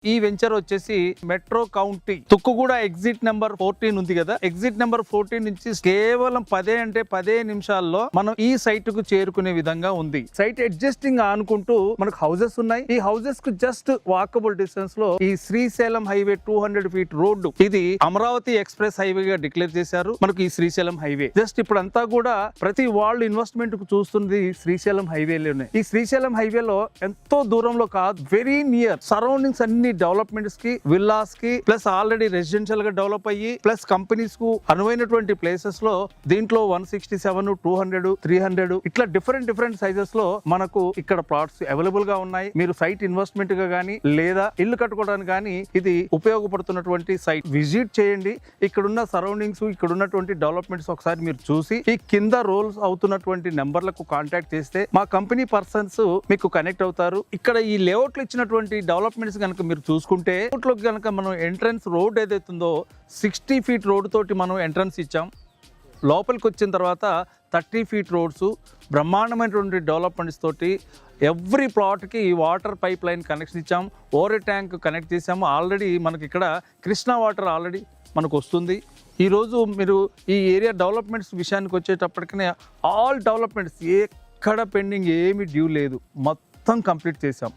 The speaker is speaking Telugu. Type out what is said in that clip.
ఈ వెంచర్ వచ్చేసి metro county Tukkuguda exit number 14 ఉంది కదా, ఎగ్జిట్ నెంబర్ 14 నుంచి కేవలం 10 నిమిషాల్లో మనం ఈ సైట్ కు చేరుకునే విధంగా ఉంది. సైట్ అడ్జస్టింగ్ అనుకుంటూ మనకు హౌసెస్ ఉన్నాయి. ఈ హౌసెస్ కు జస్ట్ వాకబుల్ డిస్టెన్స్ లో ఈ శ్రీశైలం హైవే 200 ఫీట్ రోడ్డు, ఇది అమరావతి ఎక్స్ప్రెస్ హైవే గా డిక్లేర్ చేశారు. మనకు ఈ శ్రీశైలం హైవే జస్ట్ ఇప్పుడంతా కూడా ప్రతి వాళ్ళు ఇన్వెస్ట్మెంట్ కు చూస్తుంది శ్రీశైలం హైవేలోనే. ఈ శ్రీశైలం హైవేలో ఎంతో దూరంలో కాదు, వెరీ నియర్ సరౌండింగ్స్ అన్ని డెవలప్మెంట్స్ కి, విల్లాస్ కి, ప్లస్ ఆల్రెడీ రెసిడెన్షియల్ గా డెవలప్ అయ్యి ప్లస్ కంపెనీస్ కు అనువైనటువంటి ప్లేసెస్ లో దీంట్లో 167, 200, 300 ఇట్లా డిఫరెంట్ సైజెస్ లో మనకు ఇక్కడ ప్లాట్స్ అవైలబుల్ గా ఉన్నాయి. మీరు సైట్ ఇన్వెస్ట్మెంట్ గా గానీ లేదా ఇల్లు కట్టుకోవడానికి కానీ ఇది ఉపయోగపడుతున్నటువంటి సైట్. విజిట్ చేయండి. ఇక్కడున్న సరౌండింగ్స్, ఇక్కడ ఉన్నటువంటి డెవలప్మెంట్స్ ఒకసారి మీరు చూసి ఈ కింద రోల్స్ అవుతున్నటువంటి నెంబర్లకు కాంటాక్ట్ చేస్తే మా కంపెనీ పర్సన్స్ మీకు కనెక్ట్ అవుతారు. ఇక్కడ ఈ లేఅవుట్ లో ఇచ్చినటువంటి డెవలప్మెంట్స్ కనుక మీరు చూసుకుంటే రోడ్లోకి కనుక మనం ఎంట్రన్స్ రోడ్ ఏదైతుందో 60 ఫీట్ రోడ్ తోటి మనం ఎంట్రన్స్ ఇచ్చాం. లోపలికి వచ్చిన తర్వాత 30 ఫీట్ రోడ్స్, బ్రహ్మాండమైనటువంటి డెవలప్మెంట్స్ తోటి ఎవ్రీ ప్లాట్కి వాటర్ పైప్ లైన్ కనెక్షన్ ఇచ్చాం. ఓవర్ ట్యాంక్ కనెక్ట్ చేసాము. ఆల్రెడీ మనకి ఇక్కడ కృష్ణా వాటర్ ఆల్రెడీ మనకు వస్తుంది. ఈరోజు మీరు ఈ ఏరియా డెవలప్మెంట్స్ విషయానికి వచ్చేటప్పటికనే ఆల్ డెవలప్మెంట్స్ ఎక్కడ పెండింగ్ ఏమి డ్యూ లేదు, మొత్తం కంప్లీట్ చేసాం.